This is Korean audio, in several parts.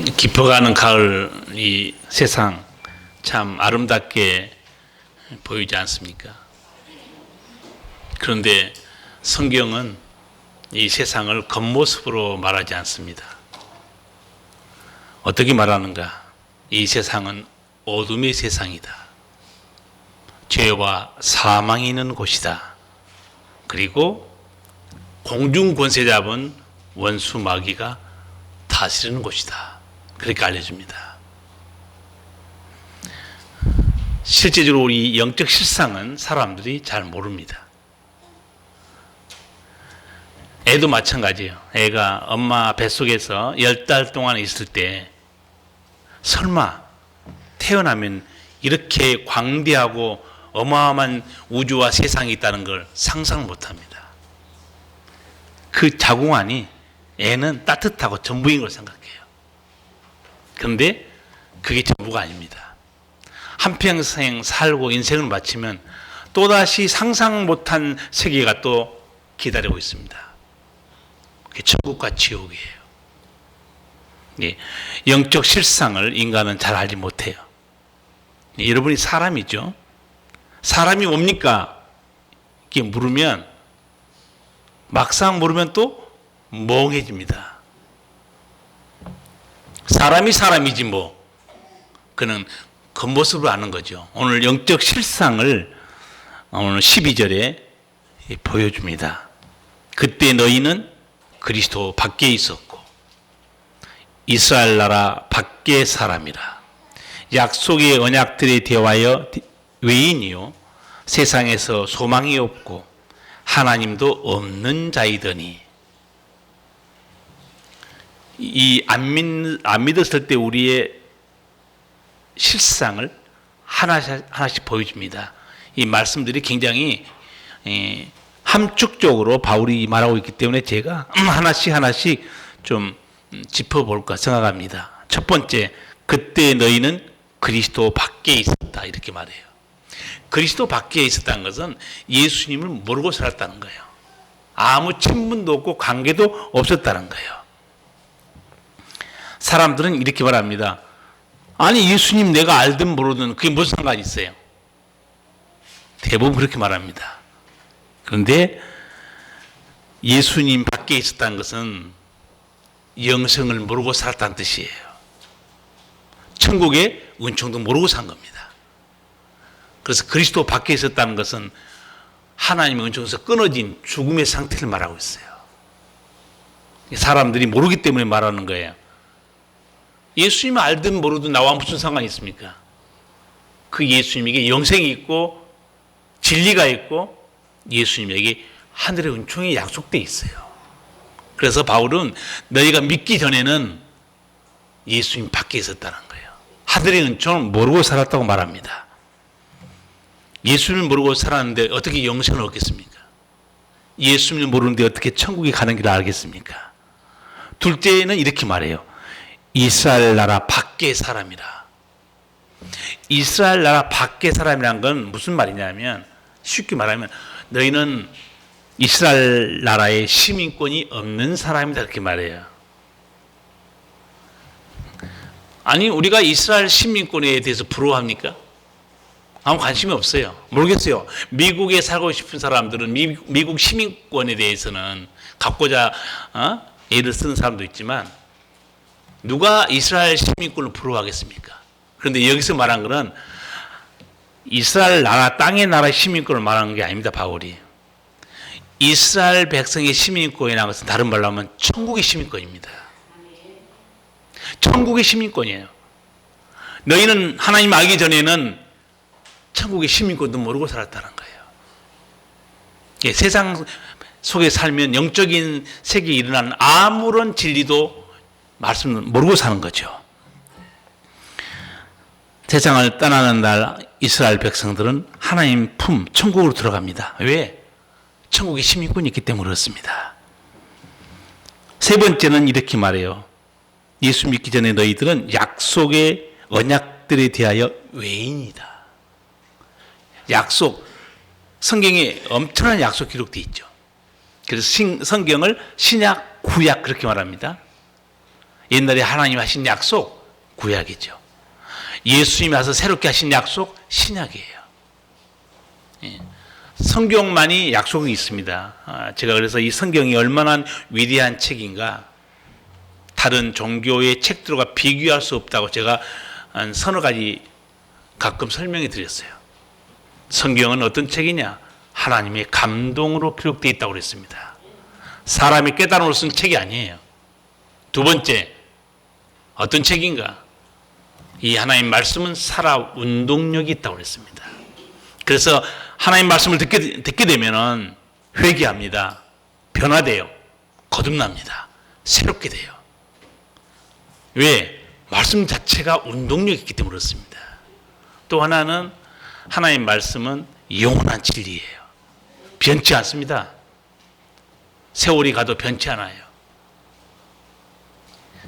깊어가는 가을 이 세상 참 아름답게 보이지 않습니까? 그런데 성경은 이 세상을 겉모습으로 말하지 않습니다. 어떻게 말하는가? 이 세상은 어둠의 세상이다. 죄와 사망이 있는 곳이다. 그리고 공중 권세 잡은 원수 마귀가 다스리는 곳이다. 그렇게 알려줍니다. 실제적으로 우리 영적 실상은 사람들이 잘 모릅니다. 애도 마찬가지예요. 애가 엄마 뱃속에서 10달 동안 있을 때 설마 태어나면 이렇게 광대하고 어마어마한 우주와 세상이 있다는 걸 상상 못합니다. 그 자궁 안이 애는 따뜻하고 전부인 걸 생각해요. 그런데 그게 전부가 아닙니다. 한평생 살고 인생을 마치면 또다시 상상 못한 세계가 또 기다리고 있습니다. 그게 천국과 지옥이에요. 예, 영적 실상을 인간은 잘 알지 못해요. 예, 여러분이 사람이죠. 사람이 뭡니까? 이렇게 물으면 막상 물으면 또 멍해집니다. 사람이 사람이지 뭐. 그는 겉모습으로 아는 거죠. 오늘 영적 실상을 오늘 12절에 보여줍니다. 그때 너희는 그리스도 밖에 있었고 이스라엘 나라 밖의 사람이라. 약속의 언약들에 대하여 외인이요 세상에서 소망이 없고 하나님도 없는 자이더니. 이 안 믿었을 때 우리의 실상을 하나씩 보여줍니다. 이 말씀들이 굉장히 함축적으로 바울이 말하고 있기 때문에 제가 하나씩 좀 짚어볼까 생각합니다. 첫 번째, 그때 너희는 그리스도 밖에 있었다 이렇게 말해요. 그리스도 밖에 있었다는 것은 예수님을 모르고 살았다는 거예요. 아무 친분도 없고 관계도 없었다는 거예요. 사람들은 이렇게 말합니다. 아니 예수님 내가 알든 모르든 그게 무슨 상관이 있어요? 대부분 그렇게 말합니다. 그런데 예수님 밖에 있었다는 것은 영생을 모르고 살았다는 뜻이에요. 천국의 은총도 모르고 산 겁니다. 그래서 그리스도 밖에 있었다는 것은 하나님의 은총에서 끊어진 죽음의 상태를 말하고 있어요. 사람들이 모르기 때문에 말하는 거예요. 예수님을 알든 모르든 나와 무슨 상관이 있습니까? 그 예수님에게 영생이 있고 진리가 있고 예수님에게 하늘의 은총이 약속되어 있어요. 그래서 바울은 너희가 믿기 전에는 예수님 밖에 있었다는 거예요. 하늘의 은총을 모르고 살았다고 말합니다. 예수님을 모르고 살았는데 어떻게 영생을 얻겠습니까? 예수님을 모르는데 어떻게 천국에 가는 길을 알겠습니까? 둘째는 이렇게 말해요. 이스라엘 나라 밖의 사람이라. 이스라엘 나라 밖의 사람이란 건 무슨 말이냐면 쉽게 말하면 너희는 이스라엘 나라의 시민권이 없는 사람이다 이렇게 말해요. 아니 우리가 이스라엘 시민권에 대해서 부러워합니까? 아무 관심이 없어요. 모르겠어요. 미국에 살고 싶은 사람들은 미국 시민권에 대해서는 갖고자 애를 쓰는 사람도 있지만 누가 이스라엘 시민권을 부러워하겠습니까? 그런데 여기서 말한 것은 이스라엘 나라 땅의 나라 시민권을 말하는 게 아닙니다. 바울이 이스라엘 백성의 시민권이라는 것은 다른 말로 하면 천국의 시민권입니다. 천국의 시민권이에요. 너희는 하나님 알기 전에는 천국의 시민권도 모르고 살았다는 거예요. 예, 세상 속에 살면 영적인 세계에 일어나는 아무런 진리도 말씀을 모르고 사는 거죠. 세상을 떠나는 날 이스라엘 백성들은 하나님 품 천국으로 들어갑니다. 왜? 천국의 시민권이 있기 때문에 그렇습니다. 세 번째는 이렇게 말해요. 예수 믿기 전에 너희들은 약속의 언약들에 대하여 외인이다. 약속, 성경에 엄청난 약속 기록되어 있죠. 그래서 성경을 신약, 구약 그렇게 말합니다. 옛날에 하나님이 하신 약속 구약이죠. 예수님이 와서 새롭게 하신 약속 신약이에요. 예. 성경만이 약속이 있습니다. 제가 그래서 이 성경이 얼마나 위대한 책인가, 다른 종교의 책들과 비교할 수 없다고 제가 한 서너 가지 가끔 설명해 드렸어요. 성경은 어떤 책이냐? 하나님의 감동으로 기록되어 있다고 그랬습니다. 사람이 깨달음으로 쓴 책이 아니에요. 두 번째, 어떤 책인가? 이 하나님 말씀은 살아 운동력이 있다고 그랬습니다. 그래서 하나님 말씀을 듣게 되면은 회개합니다. 변화돼요. 거듭납니다. 새롭게 돼요. 왜? 말씀 자체가 운동력이 있기 때문에 그렇습니다. 또 하나는 하나님 말씀은 영원한 진리예요. 변치 않습니다. 세월이 가도 변치 않아요.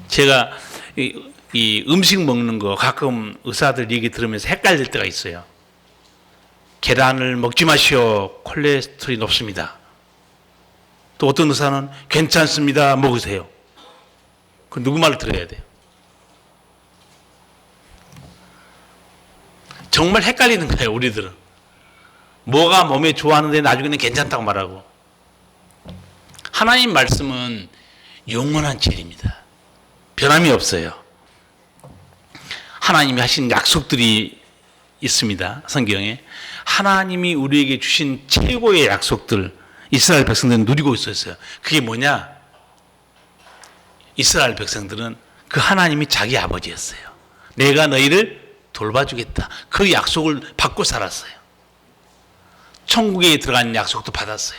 제가 이 음식 먹는 거 가끔 의사들 얘기 들으면서 헷갈릴 때가 있어요. 계란을 먹지 마시오. 콜레스테롤이 높습니다. 또 어떤 의사는 괜찮습니다. 먹으세요. 그 누구 말을 들어야 돼요? 정말 헷갈리는 거예요, 우리들은. 뭐가 몸에 좋아하는데 나중에는 괜찮다고 말하고. 하나님 말씀은 영원한 진리입니다. 변함이 없어요. 하나님이 하신 약속들이 있습니다. 성경에. 하나님이 우리에게 주신 최고의 약속들, 이스라엘 백성들은 누리고 있었어요. 그게 뭐냐? 이스라엘 백성들은 그 하나님이 자기 아버지였어요. 내가 너희를 돌봐주겠다. 그 약속을 받고 살았어요. 천국에 들어가는 약속도 받았어요.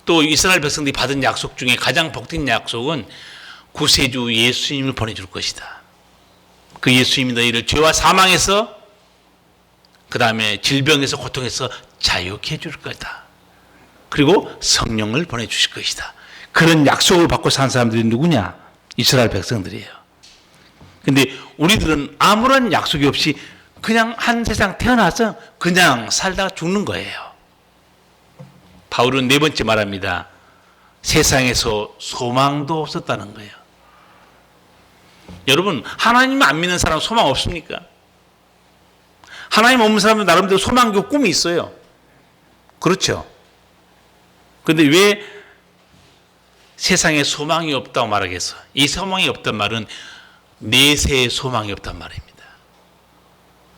또 이스라엘 백성들이 받은 약속 중에 가장 복된 약속은 구세주 예수님을 보내줄 것이다. 그 예수님이 너희를 죄와 사망에서, 그 다음에 질병에서, 고통에서 자유케 해줄 거다. 그리고 성령을 보내주실 것이다. 그런 약속을 받고 산 사람들이 누구냐? 이스라엘 백성들이에요. 근데 우리들은 아무런 약속이 없이 그냥 한 세상 태어나서 그냥 살다가 죽는 거예요. 바울은 네 번째 말합니다. 세상에서 소망도 없었다는 거예요. 여러분, 하나님 안 믿는 사람 소망 없습니까? 하나님 없는 사람은 나름대로 소망과 꿈이 있어요. 그렇죠? 그런데 왜 세상에 소망이 없다고 말하겠어? 이 소망이 없단 말은 내세에 소망이 없단 말입니다.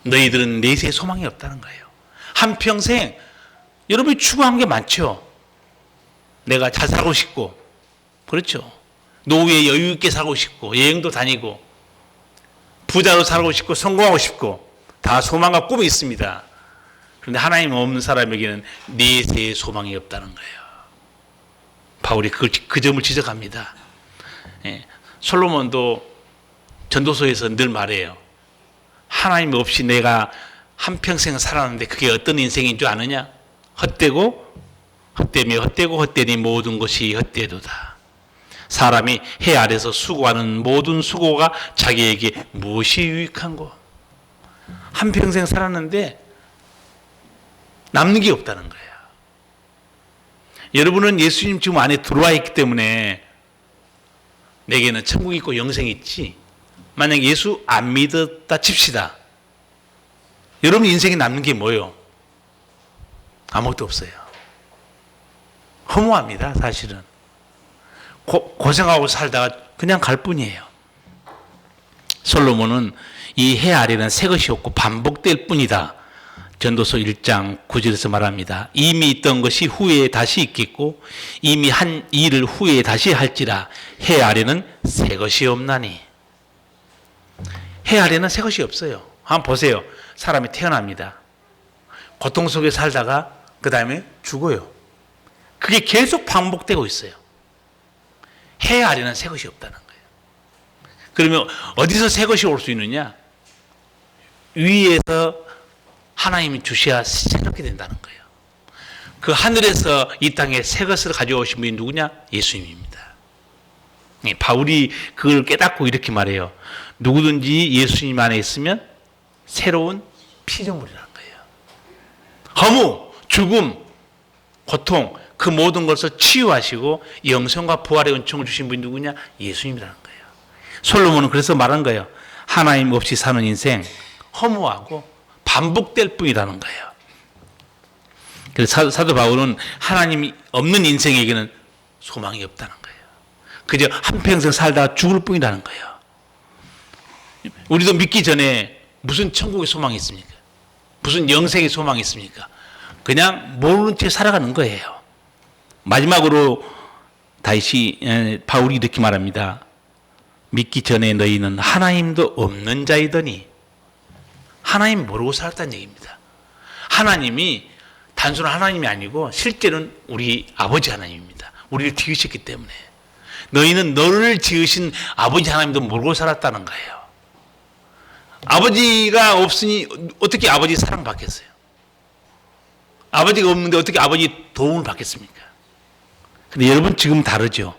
너희들은 내세에 소망이 없다는 거예요. 한평생 여러분이 추구한 게 많죠. 내가 잘 살고 싶고, 그렇죠. 노후에 여유 있게 살고 싶고, 여행도 다니고, 부자로 살고 싶고, 성공하고 싶고, 다 소망과 꿈이 있습니다. 그런데 하나님 없는 사람에게는 내세에 소망이 없다는 거예요. 바울이 그 점을 지적합니다. 예, 솔로몬도 전도서에서 늘 말해요. 하나님 없이 내가 한평생 살았는데 그게 어떤 인생인 줄 아느냐? 헛되고 헛되니 모든 것이 헛되도다. 사람이 해 아래서 수고하는 모든 수고가 자기에게 무엇이 유익한고? 한평생 살았는데 남는 게 없다는 거예요. 여러분은 예수님 지금 안에 들어와 있기 때문에 내게는 천국이 있고 영생이 있지. 만약 예수 안 믿었다 칩시다. 여러분 인생에 남는 게 뭐예요? 아무것도 없어요. 허무합니다, 사실은. 고생하고 살다가 그냥 갈 뿐이에요. 솔로몬은 이 해 아래는 새 것이 없고 반복될 뿐이다. 전도서 1장 9절에서 말합니다. 이미 있던 것이 후에 다시 있겠고 이미 한 일을 후에 다시 할지라 해 아래는 새 것이 없나니. 해 아래는 새 것이 없어요. 한번 보세요. 사람이 태어납니다. 고통 속에 살다가 그 다음에 죽어요. 그게 계속 반복되고 있어요. 해 아래는 새 것이 없다는 거예요. 그러면 어디서 새 것이 올 수 있느냐? 위에서 하나님이 주셔야 새롭게 된다는 거예요. 그 하늘에서 이 땅에 새 것을 가져오신 분이 누구냐? 예수님입니다. 바울이 그걸 깨닫고 이렇게 말해요. 누구든지 예수님 안에 있으면 새로운 피조물이라는 거예요. 허무, 죽음, 고통, 그 모든 것을 치유하시고 영생과 부활의 은총을 주신 분이 누구냐? 예수님이라는 거예요. 솔로몬은 그래서 말한 거예요. 하나님 없이 사는 인생 허무하고 반복될 뿐이라는 거예요. 그래서 사도 바울은 하나님이 없는 인생에게는 소망이 없다는 거예요. 그저 한평생 살다가 죽을 뿐이라는 거예요. 우리도 믿기 전에 무슨 천국의 소망이 있습니까? 무슨 영생의 소망이 있습니까? 그냥 모르는 채 살아가는 거예요. 마지막으로 다시 바울이 이렇게 말합니다. 믿기 전에 너희는 하나님도 없는 자이더니, 하나님 모르고 살았다는 얘기입니다. 하나님이 단순한 하나님이 아니고 실제는 우리 아버지 하나님입니다. 우리를 지으셨기 때문에. 너희는 너를 지으신 아버지 하나님도 모르고 살았다는 거예요. 아버지가 없으니 어떻게 아버지 사랑받겠어요? 아버지가 없는데 어떻게 아버지 도움을 받겠습니까? 근데 여러분 지금 다르죠.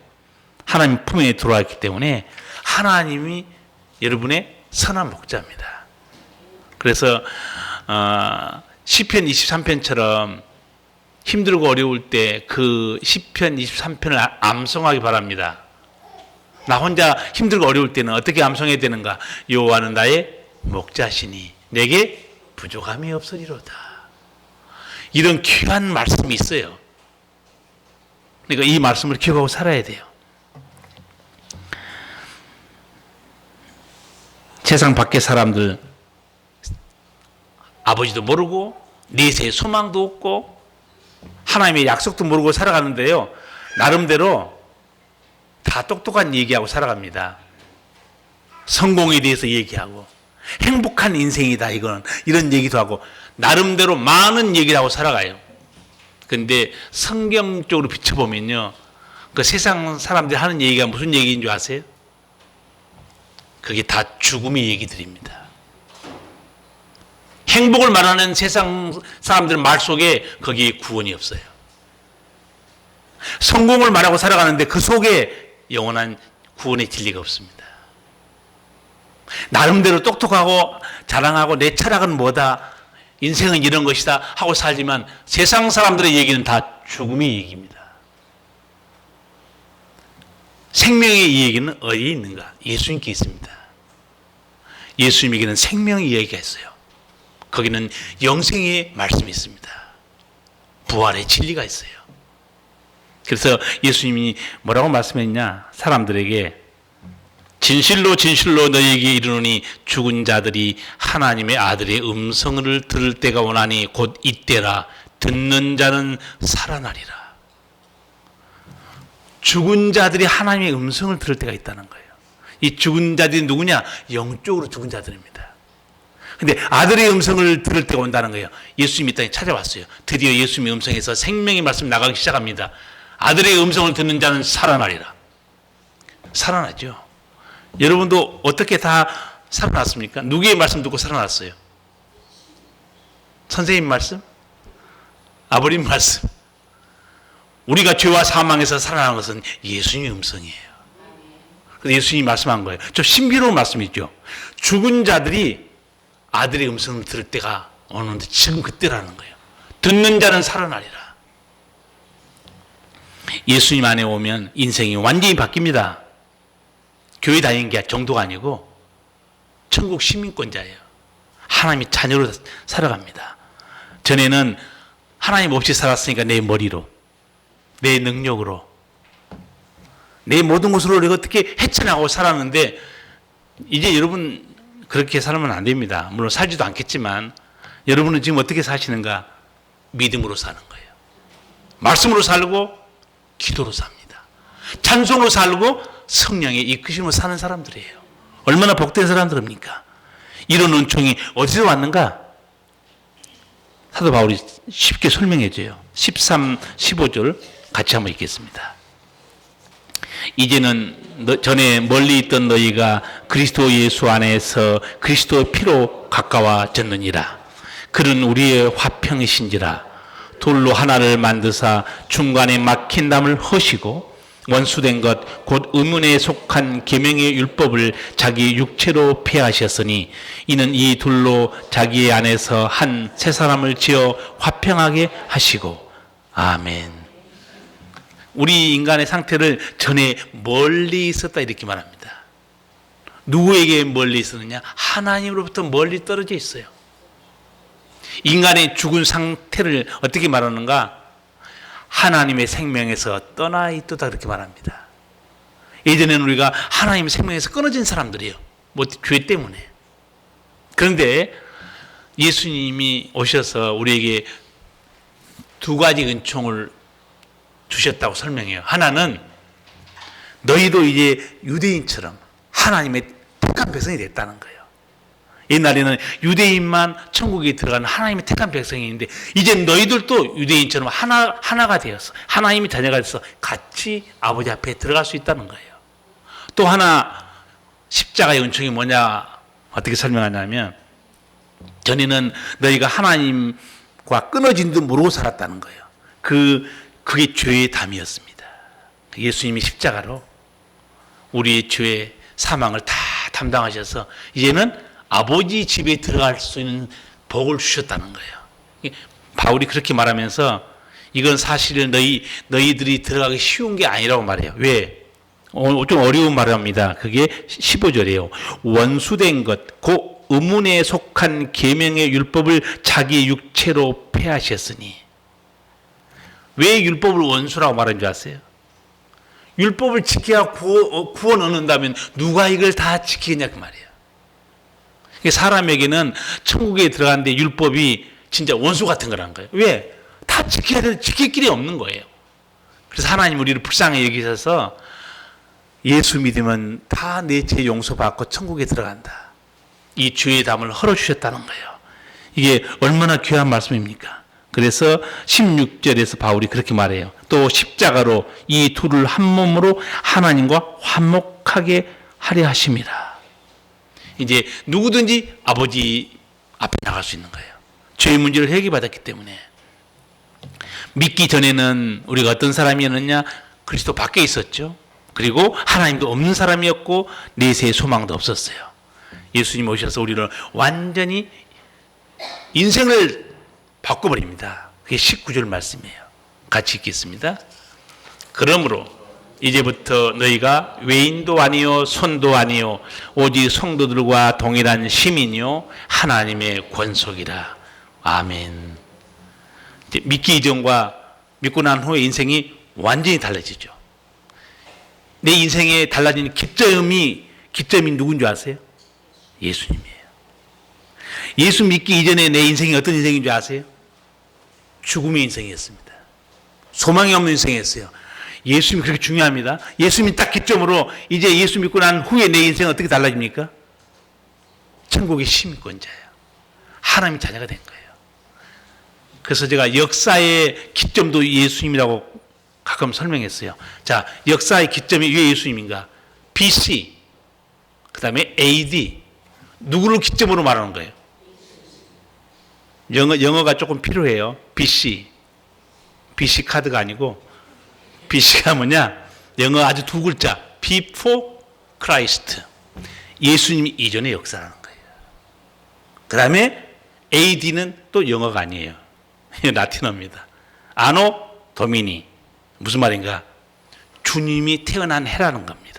하나님 품에 들어왔기 때문에 하나님이 여러분의 선한 목자입니다. 그래서 시편 23편처럼 힘들고 어려울 때 그 시편 23편을 암송하기 바랍니다. 나 혼자 힘들고 어려울 때는 어떻게 암송해야 되는가? 여호와는 나의 목자시니 내게 부족함이 없으리로다. 이런 귀한 말씀이 있어요. 그러니까 이 말씀을 기억하고 살아야 돼요. 세상 밖의 사람들 아버지도 모르고 내세의 소망도 없고 하나님의 약속도 모르고 살아가는데요. 나름대로 다 똑똑한 얘기하고 살아갑니다. 성공에 대해서 얘기하고 행복한 인생이다 이거는 이런 얘기도 하고 나름대로 많은 얘기를 하고 살아가요. 그런데 성경적으로 비춰보면요. 그 세상 사람들이 하는 얘기가 무슨 얘기인 줄 아세요? 그게 다 죽음의 얘기들입니다. 행복을 말하는 세상 사람들 말 속에 거기에 구원이 없어요. 성공을 말하고 살아가는데 그 속에 영원한 구원의 진리가 없습니다. 나름대로 똑똑하고 자랑하고 내 철학은 뭐다, 인생은 이런 것이다 하고 살지만 세상 사람들의 얘기는 다 죽음의 얘기입니다. 생명의 이 얘기는 어디에 있는가? 예수님께 있습니다. 예수님에게는 생명의 이야기가 있어요. 거기는 영생의 말씀이 있습니다. 부활의 진리가 있어요. 그래서 예수님이 뭐라고 말씀했냐? 사람들에게 진실로 진실로 너희에게 이르노니 죽은 자들이 하나님의 아들의 음성을 들을 때가 오나니 곧 이때라. 듣는 자는 살아나리라. 죽은 자들이 하나님의 음성을 들을 때가 있다는 거예요. 이 죽은 자들이 누구냐? 영적으로 죽은 자들입니다. 근데 아들의 음성을 들을 때가 온다는 거예요. 예수님이 이 땅에 찾아왔어요. 드디어 예수님의 음성에서 생명의 말씀이 나가기 시작합니다. 아들의 음성을 듣는 자는 살아나리라. 살아나죠. 여러분도 어떻게 다 살아났습니까? 누구의 말씀 듣고 살아났어요? 선생님 말씀? 아버님 말씀? 우리가 죄와 사망에서 살아나는 것은 예수님의 음성이에요. 그래서 예수님이 말씀한 거예요. 좀 신비로운 말씀이죠. 죽은 자들이 아들의 음성을 들을 때가 오는데 지금 그때라는 거예요. 듣는 자는 살아나리라. 예수님 안에 오면 인생이 완전히 바뀝니다. 교회 다니는 게 정도가 아니고 천국 시민권자예요. 하나님의 자녀로 살아갑니다. 전에는 하나님 없이 살았으니까 내 머리로, 내 능력으로, 내 모든 것으로 우리가 어떻게 헤쳐나가고 살았는데 이제 여러분 그렇게 살면 안 됩니다. 물론 살지도 않겠지만 여러분은 지금 어떻게 사시는가? 믿음으로 사는 거예요. 말씀으로 살고 기도로 삽니다. 찬송으로 살고 성령의 이끄심으로 사는 사람들이에요. 얼마나 복된 사람들입니까? 이런 은총이 어디서 왔는가? 사도 바울이 쉽게 설명해 줘요. 13, 15절 같이 한번 읽겠습니다. 이제는 전에 멀리 있던 너희가 그리스도 예수 안에서 그리스도의 피로 가까워졌느니라. 그는 우리의 화평이신지라. 돌로 하나를 만드사 중간에 막힌 담을 허시고 원수된 것 곧 의문에 속한 계명의 율법을 자기 육체로 폐하셨으니 이는 이 돌로 자기 안에서 한 새 사람을 지어 화평하게 하시고. 아멘. 우리 인간의 상태를 전에 멀리 있었다 이렇게 말합니다. 누구에게 멀리 있었느냐? 하나님으로부터 멀리 떨어져 있어요. 인간의 죽은 상태를 어떻게 말하는가? 하나님의 생명에서 떠나 있도다 그렇게 말합니다. 예전에는 우리가 하나님의 생명에서 끊어진 사람들이에요. 뭐 죄 때문에. 그런데 예수님이 오셔서 우리에게 두 가지 은총을 주셨다고 설명해요. 하나는 너희도 이제 유대인처럼 하나님의 택한 백성이 됐다는 거예요. 옛날에는 유대인만 천국에 들어가는 하나님의 택한 백성이었는데 이제 너희들도 유대인처럼 하나가 되어서 하나님의 자녀가 돼서 같이 아버지 앞에 들어갈 수 있다는 거예요. 또 하나 십자가의 은총이 뭐냐 어떻게 설명하냐면 전에는 너희가 하나님과 끊어진 줄 모르고 살았다는 거예요. 그게 죄의 담이었습니다. 예수님이 십자가로 우리의 죄의 사망을 다 담당하셔서 이제는 아버지 집에 들어갈 수 있는 복을 주셨다는 거예요. 바울이 그렇게 말하면서 이건 사실은 너희들이 들어가기 쉬운 게 아니라고 말해요. 왜? 좀 어려운 말을 합니다. 그게 15절이에요. 원수된 것, 곧 의문에 속한 계명의 율법을 자기 육체로 폐하셨으니. 왜 율법을 원수라고 말하는 줄 아세요? 율법을 지켜야 구원 얻는다면 누가 이걸 다 지키겠냐 그 말이에요. 사람에게는 천국에 들어가는데 율법이 진짜 원수 같은 거라는 거예요. 왜? 다 지켜야 되는데 지킬 길이 없는 거예요. 그래서 하나님 우리를 불쌍히 여기셔서 예수 믿으면 다 내 죄 용서받고 천국에 들어간다. 이 죄의 담을 헐어주셨다는 거예요. 이게 얼마나 귀한 말씀입니까? 그래서 16절에서 바울이 그렇게 말해요. 또 십자가로 이 둘을 한 몸으로 하나님과 화목하게 하려 하심이라. 이제 누구든지 아버지 앞에 나갈 수 있는 거예요. 죄의 문제를 해결받았기 때문에. 믿기 전에는 우리가 어떤 사람이었느냐? 그리스도 밖에 있었죠. 그리고 하나님도 없는 사람이었고 내세의 소망도 없었어요. 예수님 오셔서 우리를 완전히 인생을 바꿔버립니다. 그게 19절 말씀이에요. 같이 읽겠습니다. 그러므로 이제부터 너희가 외인도 아니요 손도 아니요 오직 성도들과 동일한 시민이요 하나님의 권속이라. 아멘. 믿기 이전과 믿고 난 후의 인생이 완전히 달라지죠. 내 인생에 달라진 기점이 누군지 아세요? 예수님이에요. 예수 믿기 이전에 내 인생이 어떤 인생인 줄 아세요? 죽음의 인생이었습니다. 소망이 없는 인생이었어요. 예수님이 그렇게 중요합니다. 예수님이 딱 기점으로 이제 예수 믿고 난 후에 내 인생은 어떻게 달라집니까? 천국의 시민권자예요. 하나님의 자녀가 된 거예요. 그래서 제가 역사의 기점도 예수님이라고 가끔 설명했어요. 자, 역사의 기점이 왜 예수님인가? BC, 그 다음에 AD. 누구를 기점으로 말하는 거예요? 영어가 조금 필요해요. BC. BC 카드가 아니고, BC가 뭐냐? 영어 아주 두 글자. Before Christ. 예수님 이전의 역사라는 거예요. 그 다음에 AD는 또 영어가 아니에요. 라틴어입니다. 아노 도미니. 무슨 말인가? 주님이 태어난 해라는 겁니다.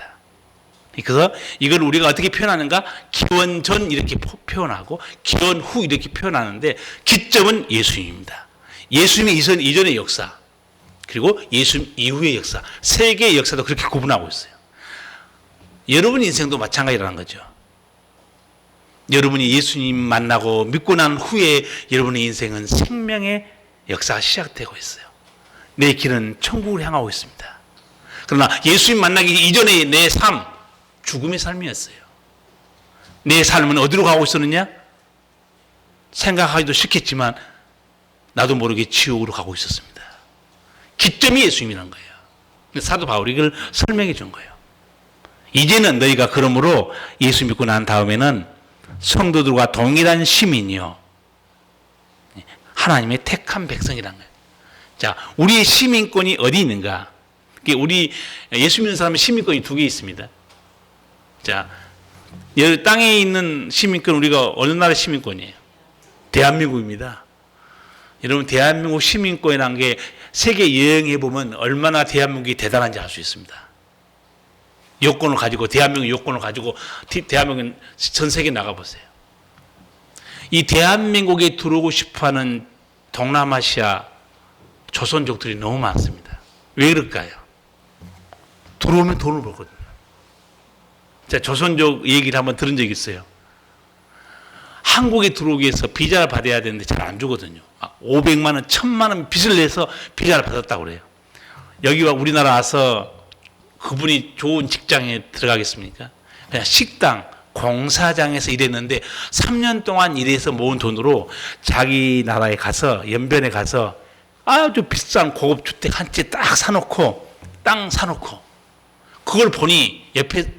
그래서 이걸 우리가 어떻게 표현하는가? 기원 전 이렇게 표현하고 기원 후 이렇게 표현하는데 기점은 예수님입니다. 예수님의 이전의 역사 그리고 예수님 이후의 역사 세 개의 역사도 그렇게 구분하고 있어요. 여러분 인생도 마찬가지라는 거죠. 여러분이 예수님 만나고 믿고 난 후에 여러분의 인생은 생명의 역사가 시작되고 있어요. 내 길은 천국을 향하고 있습니다. 그러나 예수님 만나기 이전의 내 삶, 죽음의 삶이었어요. 내 삶은 어디로 가고 있었느냐? 생각하기도 싫겠지만 나도 모르게 지옥으로 가고 있었습니다. 기점이 예수님이라는 거예요. 사도 바울이 이걸 설명해 준 거예요. 이제는 너희가 그러므로 예수 믿고 난 다음에는 성도들과 동일한 시민이요. 하나님의 택한 백성이라는 거예요. 자, 우리의 시민권이 어디 있는가? 우리 예수 믿는 사람의 시민권이 두 개 있습니다. 자, 땅에 있는 시민권 우리가 어느 나라 시민권이에요? 대한민국입니다. 여러분 대한민국 시민권이라는 게 세계 여행해 보면 얼마나 대한민국이 대단한지 알 수 있습니다. 여권을 가지고 대한민국 여권을 가지고 대한민국 전 세계 나가 보세요. 이 대한민국에 들어오고 싶어하는 동남아시아 조선족들이 너무 많습니다. 왜 그럴까요? 들어오면 돈을 벌거든요. 제가 조선족 얘기를 한번 들은 적이 있어요. 한국에 들어오기 위해서 비자를 받아야 되는데 잘 안 주거든요. 500만 원, 1000만 원 빚을 내서 비자를 받았다고 그래요. 여기와 우리나라 와서 그분이 좋은 직장에 들어가겠습니까? 그냥 식당, 공사장에서 일했는데 3년 동안 일해서 모은 돈으로 자기 나라에 가서 연변에 가서 아주 비싼 고급 주택 한 채 딱 사놓고 땅 사놓고 그걸 보니 옆에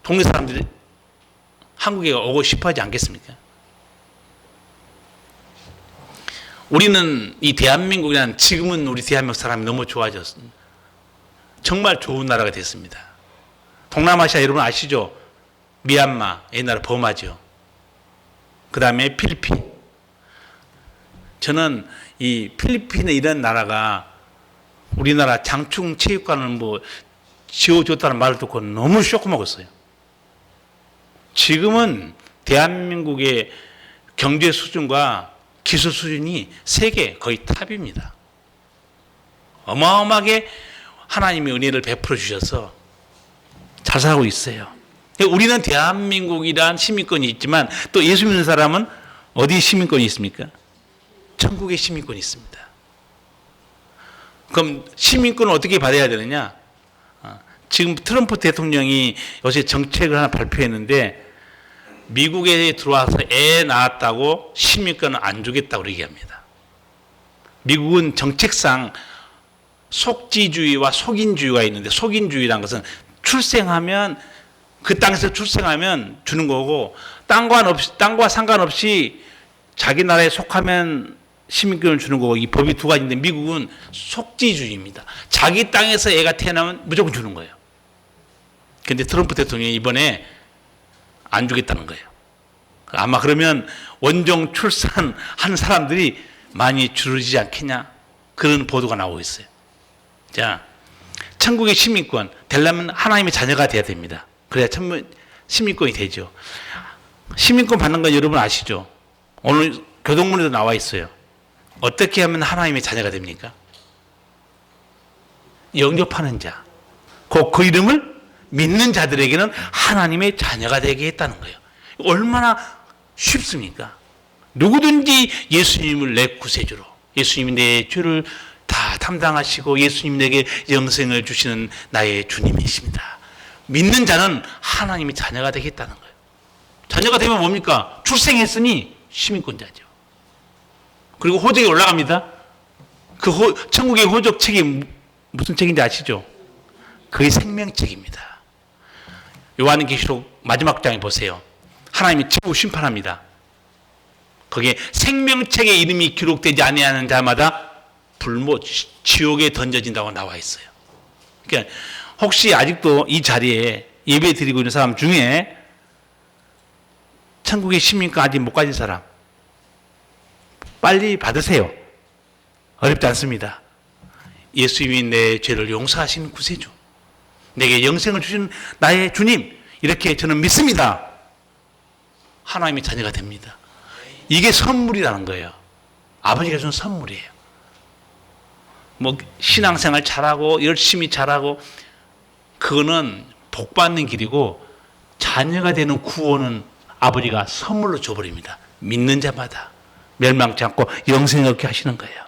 동네 사람들이 한국에 오고 싶어 하지 않겠습니까? 우리는 이 대한민국이란 지금은 우리 대한민국 사람이 너무 좋아졌습니다. 정말 좋은 나라가 됐습니다. 동남아시아 여러분 아시죠? 미얀마, 옛날에 버마죠. 그 다음에 필리핀. 저는 이 필리핀에 이런 나라가 우리나라 장충 체육관을 뭐 지어줬다는 말을 듣고 너무 쇼크 먹었어요. 지금은 대한민국의 경제 수준과 기술 수준이 세계 거의 탑입니다. 어마어마하게 하나님의 은혜를 베풀어 주셔서 잘 살고 있어요. 우리는 대한민국이란 시민권이 있지만 또 예수 믿는 사람은 어디 시민권이 있습니까? 천국의 시민권이 있습니다. 그럼 시민권을 어떻게 받아야 되느냐? 지금 트럼프 대통령이 요새 정책을 하나 발표했는데 미국에 들어와서 애 낳았다고 시민권을 안 주겠다고 얘기합니다. 미국은 정책상 속지주의와 속인주의가 있는데 속인주의라는 것은 출생하면 그 땅에서 출생하면 주는 거고 땅과 상관없이 자기 나라에 속하면 시민권을 주는 거고 이 법이 두 가지인데 미국은 속지주의입니다. 자기 땅에서 애가 태어나면 무조건 주는 거예요. 그런데 트럼프 대통령이 이번에 안 주겠다는 거예요. 아마 그러면 원정 출산한 사람들이 많이 줄어들지 않겠냐 그런 보도가 나오고 있어요. 자, 천국의 시민권 되려면 하나님의 자녀가 돼야 됩니다. 그래야 시민권이 되죠. 시민권 받는 건 여러분 아시죠? 오늘 교동문에도 나와 있어요. 어떻게 하면 하나님의 자녀가 됩니까? 영접하는 자. 그 이름을 믿는 자들에게는 하나님의 자녀가 되게 했다는 거예요. 얼마나 쉽습니까? 누구든지 예수님을 내 구세주로, 예수님이 내 죄를 다 담당하시고 예수님 내게 영생을 주시는 나의 주님이십니다. 믿는 자는 하나님의 자녀가 되겠다는 거예요. 자녀가 되면 뭡니까? 출생했으니 시민권자죠. 그리고 호적에 올라갑니다. 천국의 호적 책이 무슨 책인지 아시죠? 그게 생명책입니다. 요한계시록 마지막 장에 보세요. 하나님이 최후 심판합니다. 거기에 생명책에 이름이 기록되지 아니하는 자마다 불못 지옥에 던져진다고 나와 있어요. 그러니까 혹시 아직도 이 자리에 예배 드리고 있는 사람 중에 천국의 시민권 아직 못 가진 사람 빨리 받으세요. 어렵지 않습니다. 예수님이 내 죄를 용서하시는 구세주, 내게 영생을 주신 나의 주님, 이렇게 저는 믿습니다. 하나님의 자녀가 됩니다. 이게 선물이라는 거예요. 아버지가 준 선물이에요. 뭐 신앙생활 잘하고 열심히 잘하고 그거는 복 받는 길이고 자녀가 되는 구원은 아버지가 선물로 줘버립니다. 믿는 자마다 멸망치 않고 영생을 얻게 하시는 거예요.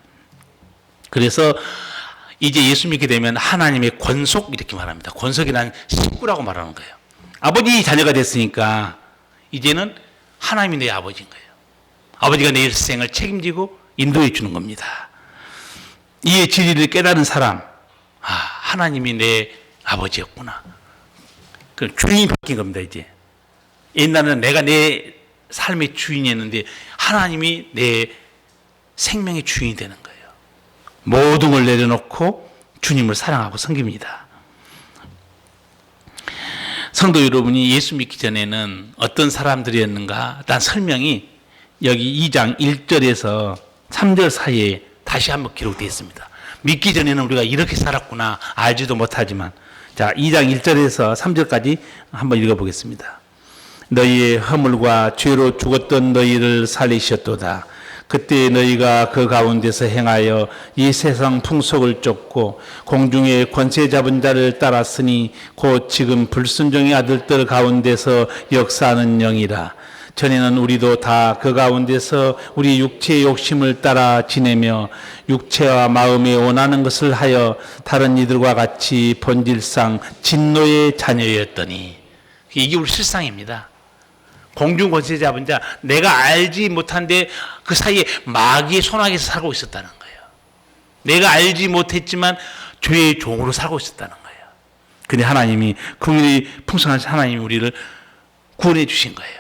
그래서 이제 예수 믿게 되면 하나님의 권속 이렇게 말합니다. 권속이란 식구라고 말하는 거예요. 아버지 자녀가 됐으니까 이제는 하나님이 내 아버지인 거예요. 아버지가 내 일생을 책임지고 인도해 주는 겁니다. 이의 진리를 깨달은 사람, 하나님이 내 아버지였구나. 그 주인이 바뀐 겁니다. 이제 옛날에는 내가 내 삶의 주인이었는데 하나님이 내 생명의 주인이 되는 거예요. 모든 걸 내려놓고 주님을 사랑하고 섬깁니다. 성도 여러분이 예수 믿기 전에는 어떤 사람들이었는가? 단 설명이 여기 2장 1절에서 3절 사이에 다시 한번 기록되어 있습니다. 믿기 전에는 우리가 이렇게 살았구나 알지도 못하지만. 자, 2장 1절에서 3절까지 한번 읽어보겠습니다. 너희의 허물과 죄로 죽었던 너희를 살리셨도다. 그때 너희가 그 가운데서 행하여 이 세상 풍속을 쫓고 공중의 권세 잡은 자를 따랐으니 곧 지금 불순종의 아들들 가운데서 역사하는 영이라. 전에는 우리도 다 그 가운데서 우리 육체의 욕심을 따라 지내며 육체와 마음에 원하는 것을 하여 다른 이들과 같이 본질상 진노의 자녀였더니. 이게 우리 실상입니다. 공중 권세 잡은 자, 내가 알지 못한데 그 사이에 마귀의 손아귀에서 살고 있었다는 거예요. 내가 알지 못했지만 죄의 종으로 살고 있었다는 거예요. 근데 하나님이, 긍휼이 풍성하신 하나님이 우리를 구원해 주신 거예요.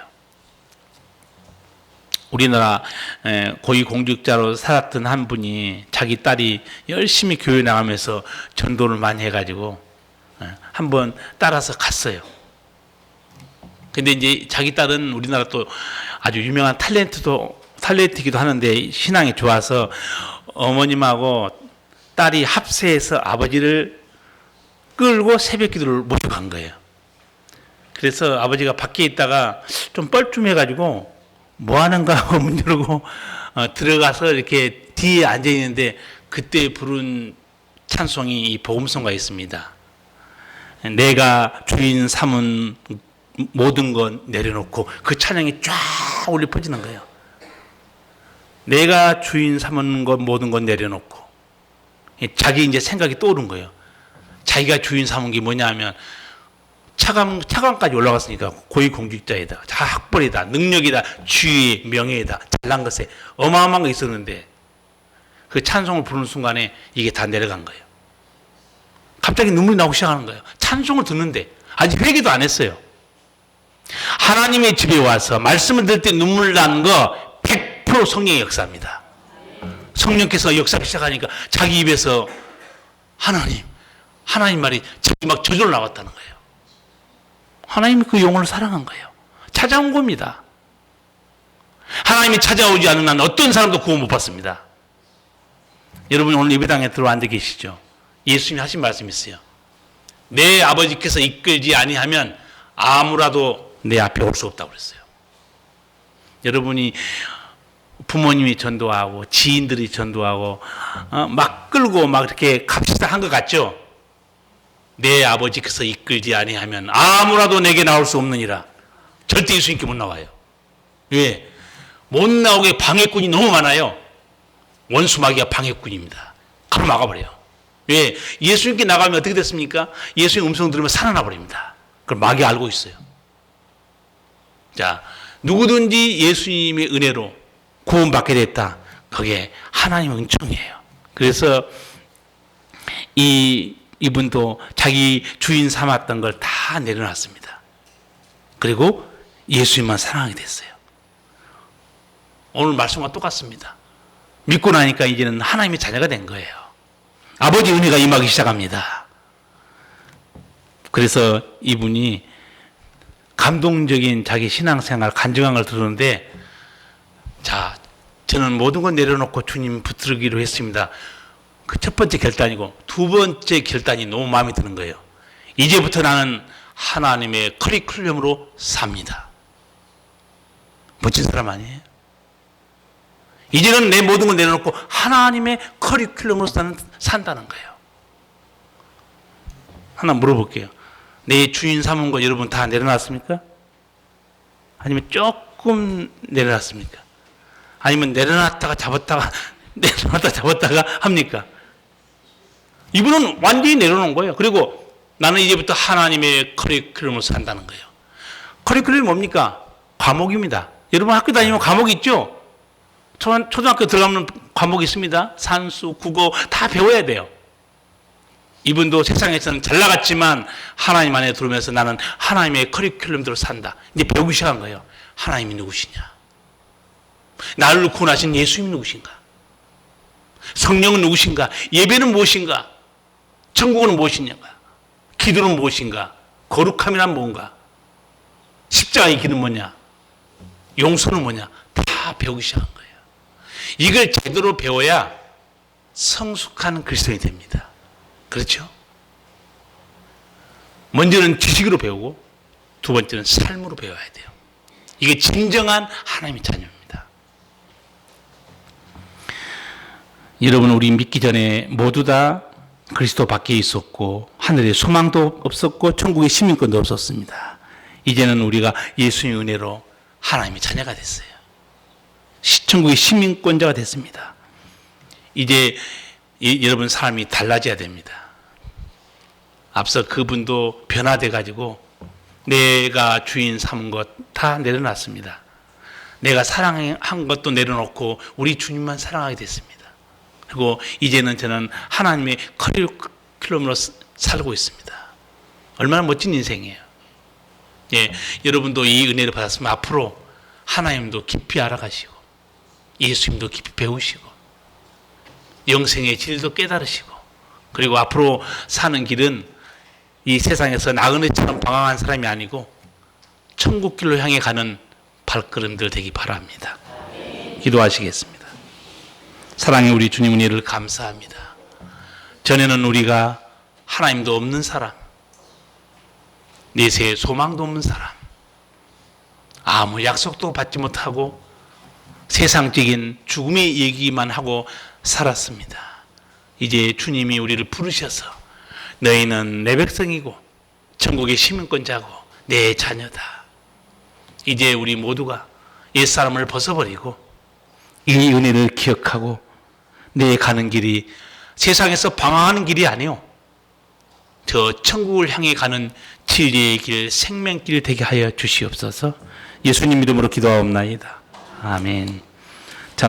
우리나라 고위공직자로 살았던 한 분이 자기 딸이 열심히 교회 나가면서 전도를 많이 해가지고 한번 따라서 갔어요. 근데 이제 자기 딸은 우리나라 또 아주 유명한 탤런트이기도 하는데 신앙이 좋아서 어머님하고 딸이 합세해서 아버지를 끌고 새벽 기도를 모시고 간 거예요. 그래서 아버지가 밖에 있다가 좀 뻘쭘해가지고 뭐 하는가 하고 문 열고 들어가서 이렇게 뒤에 앉아 있는데 그때 부른 찬송이 이 복음성가에 있습니다. 내가 주인 삼은 모든 건 내려놓고, 그 찬양이 쫙 울려 퍼지는 거예요. 내가 주인 삼은 것 모든 건 내려놓고. 자기 이제 생각이 떠오른 거예요. 자기가 주인 삼은 게 뭐냐 하면 차관까지 올라갔으니까 고위공직자이다, 학벌이다, 능력이다, 지위, 명예이다, 잘난 것에 어마어마한 게 있었는데 그 찬송을 부르는 순간에 이게 다 내려간 거예요. 갑자기 눈물이 나오기 시작하는 거예요. 찬송을 듣는데 아직 회개도 안 했어요. 하나님의 집에 와서 말씀을 들을 때 눈물 나는 거 100% 성령의 역사입니다. 성령께서 역사하기 시작하니까 자기 입에서 하나님 말이 자기 막 저절로 나왔다는 거예요. 하나님이 그 영혼을 사랑한 거예요. 찾아온 겁니다. 하나님이 찾아오지 않은 한 어떤 사람도 구원 못 받습니다. 여러분 오늘 예배당에 들어와 앉아 계시죠? 예수님이 하신 말씀이 있어요. 내 아버지께서 이끌지 아니하면 아무라도 내 앞에 올 수 없다고 그랬어요. 여러분이 부모님이 전도하고 지인들이 전도하고 막 끌고 막 이렇게 갑시다 한 것 같죠? 내 아버지께서 이끌지 아니하면 아무라도 내게 나올 수 없느니라. 절대 예수님께 못 나와요. 왜? 못 나오게 방해꾼이 너무 많아요. 원수 마귀가 방해꾼입니다. 가로 막아버려요. 왜? 예수님께 나가면 어떻게 됐습니까? 예수님 음성 들으면 살아나 버립니다. 그걸 마귀 알고 있어요. 자, 누구든지 예수님의 은혜로 구원받게 됐다. 그게 하나님의 은총이에요. 그래서 이분도 자기 주인 삼았던 걸 다 내려놨습니다. 그리고 예수님만 사랑하게 됐어요. 오늘 말씀과 똑같습니다. 믿고 나니까 이제는 하나님의 자녀가 된 거예요. 아버지 은혜가 임하기 시작합니다. 그래서 이분이 감동적인 자기 신앙생활 간증한 걸 들었는데, 자, 저는 모든 걸 내려놓고 주님 붙들기로 했습니다. 그 첫 번째 결단이고 두 번째 결단이 너무 마음에 드는 거예요. 이제부터 나는 하나님의 커리큘럼으로 삽니다. 멋진 사람 아니에요? 이제는 내 모든 걸 내려놓고 하나님의 커리큘럼으로 산다는 거예요. 하나 물어볼게요. 내 주인 삼은 거 여러분 다 내려놨습니까? 아니면 조금 내려놨습니까? 아니면 내려놨다가 잡았다가 합니까? 이분은 완전히 내려놓은 거예요. 그리고 나는 이제부터 하나님의 커리큘럼을 산다는 거예요. 커리큘럼이 뭡니까? 과목입니다. 여러분 학교 다니면 과목이 있죠? 초등학교 들어가면 과목이 있습니다. 산수, 국어 다 배워야 돼요. 이분도 세상에서는 잘 나갔지만 하나님 안에 들어오면서 나는 하나님의 커리큘럼대로 산다. 이제 배우기 시작한 거예요. 하나님이 누구시냐? 나를 구원하신 예수님이 누구신가? 성령은 누구신가? 예배는 무엇인가? 천국은 무엇이냐가? 기도는 무엇인가? 거룩함이란 뭔가? 십자가의 길은 뭐냐? 용서는 뭐냐? 다 배우기 시작한 거예요. 이걸 제대로 배워야 성숙한 그리스도인이 됩니다. 그렇죠? 먼저는 지식으로 배우고 두 번째는 삶으로 배워야 돼요. 이게 진정한 하나님의 자녀입니다. 여러분, 우리 믿기 전에 모두 다 그리스도 밖에 있었고 하늘에 소망도 없었고 천국의 시민권도 없었습니다. 이제는 우리가 예수의 은혜로 하나님의 자녀가 됐어요. 천국의 시민권자가 됐습니다. 이제 여러분 삶이 달라져야 됩니다. 앞서 그분도 변화돼 가지고 내가 주인 삼은 것 다 내려놨습니다. 내가 사랑한 것도 내려놓고 우리 주님만 사랑하게 됐습니다. 그리고 이제는 저는 하나님의 커리큘럼으로 살고 있습니다. 얼마나 멋진 인생이에요. 예, 여러분도 이 은혜를 받았으면 앞으로 하나님도 깊이 알아가시고 예수님도 깊이 배우시고 영생의 질도 깨달으시고 그리고 앞으로 사는 길은 이 세상에서 나그네처럼 방황한 사람이 아니고 천국 길로 향해 가는 발걸음들 되기 바랍니다. 기도하시겠습니다. 사랑의 우리 주님 은혜를 감사합니다. 전에는 우리가 하나님도 없는 사람, 내세에 소망도 없는 사람, 아무 약속도 받지 못하고 세상적인 죽음의 얘기만 하고 살았습니다. 이제 주님이 우리를 부르셔서 너희는 내 백성이고 천국의 시민권자고 내 자녀다. 이제 우리 모두가 옛사람을 벗어버리고 이 은혜를 기억하고 내 가는 길이 세상에서 방황하는 길이 아니요, 저 천국을 향해 가는 진리의 길, 생명길 되게 하여 주시옵소서. 예수님 이름으로 기도하옵나이다. 아멘.